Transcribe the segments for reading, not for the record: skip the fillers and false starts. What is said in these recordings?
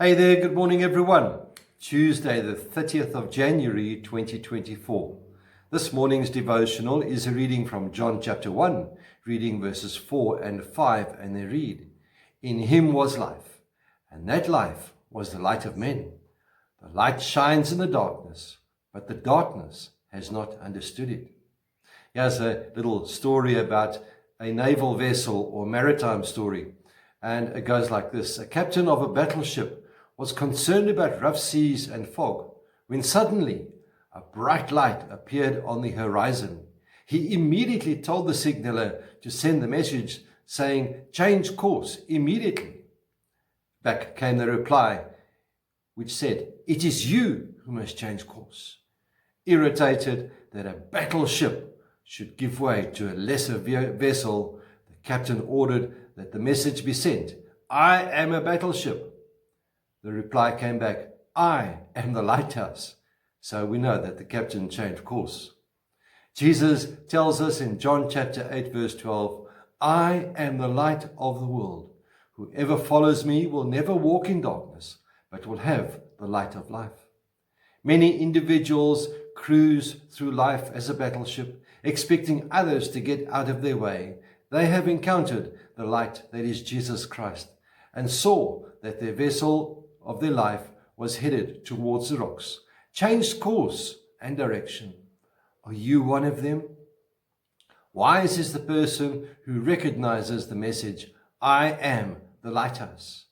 Hey there, good morning everyone. Tuesday the 30th of January 2024. This morning's devotional is a reading from John chapter 1, reading verses 4 and 5, and they read, "In him was life, and that life was the light of men. The light shines in the darkness, but the darkness has not understood it." Here's a little story about a naval vessel or maritime story, and it goes like this. A captain of a battleship was concerned about rough seas and fog when suddenly a bright light appeared on the horizon. He immediately told the signaller to send the message saying, "Change course immediately." Back came the reply, which said, "It is you who must change course." Irritated that a battleship should give way to a lesser vessel, the captain ordered that the message be sent, "I am a battleship." The reply came back, "I am the lighthouse." So we know that the captain changed course. Jesus tells us in John chapter 8 verse 12, "I am the light of the world. Whoever follows me will never walk in darkness, but will have the light of life." Many individuals cruise through life as a battleship, expecting others to get out of their way. They have encountered the light that is Jesus Christ and saw that their vessel of their life was headed towards the rocks, changed course and direction. Are you one of them? Wise is the person who recognizes the message, "I am the lighthouse."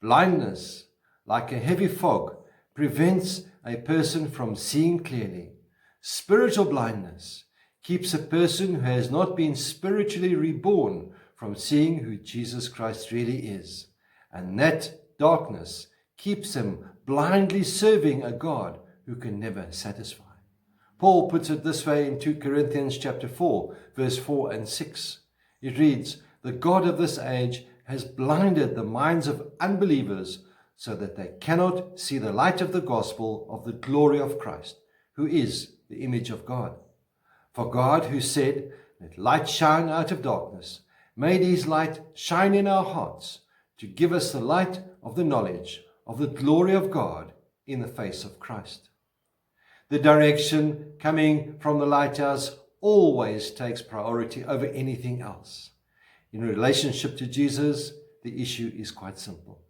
Blindness, like a heavy fog, prevents a person from seeing clearly. Spiritual blindness keeps a person who has not been spiritually reborn from seeing who Jesus Christ really is. And that darkness keeps him blindly serving a God who can never satisfy. Paul puts it this way in 2 Corinthians chapter 4, verse 4 and 6. It reads, "The God of this age has blinded the minds of unbelievers so that they cannot see the light of the gospel of the glory of Christ, who is the image of God. For God, who said, 'Let light shine out of darkness,' made his light shine in our hearts to give us the light of the knowledge of the glory of God in the face of Christ." The direction coming from the lighthouse always takes priority over anything else. In relationship to Jesus, the issue is quite simple.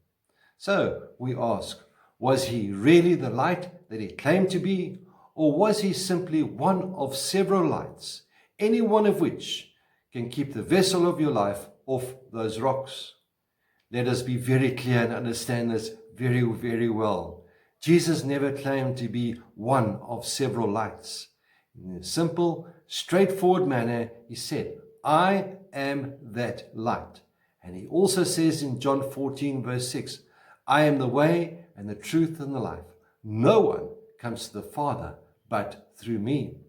So we ask, was he really the light that he claimed to be, or was he simply one of several lights, any one of which can keep the vessel of your life off those rocks? Let us be very clear and understand this very, very well. Jesus never claimed to be one of several lights. In a simple, straightforward manner, he said, "I am that light." And he also says in John 14, verse 6, "I am the way and the truth and the life. No one comes to the Father but through me."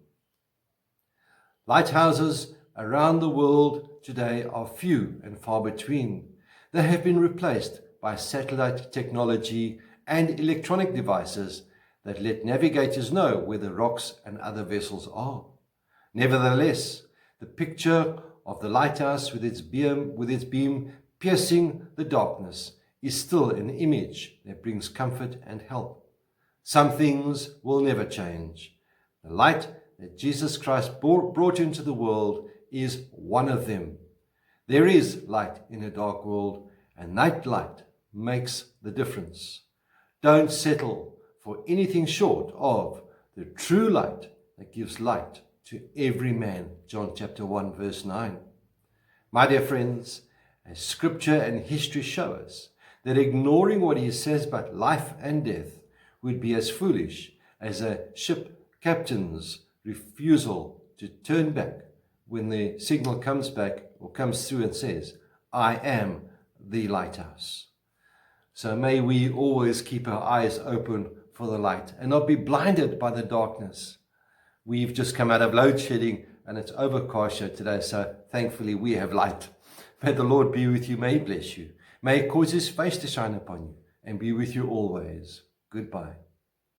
Lighthouses around the world today are few and far between. They have been replaced by satellite technology and electronic devices that let navigators know where the rocks and other vessels are. Nevertheless, the picture of the lighthouse with its beam piercing the darkness is still an image that brings comfort and help. Some things will never change. The light that Jesus Christ brought into the world is one of them. There is light in a dark world, and that light makes the difference. Don't settle for anything short of the true light that gives light to every man. John chapter 1, verse 9. My dear friends, as scripture and history show us that ignoring what he says about life and death would be as foolish as a ship captain's refusal to turn back when the signal comes back or comes through and says, "I am the lighthouse." So may we always keep our eyes open for the light and not be blinded by the darkness. We've just come out of load shedding and it's overcast here today, so thankfully we have light. May the Lord be with you, may he bless you. May he cause his face to shine upon you and be with you always. Goodbye.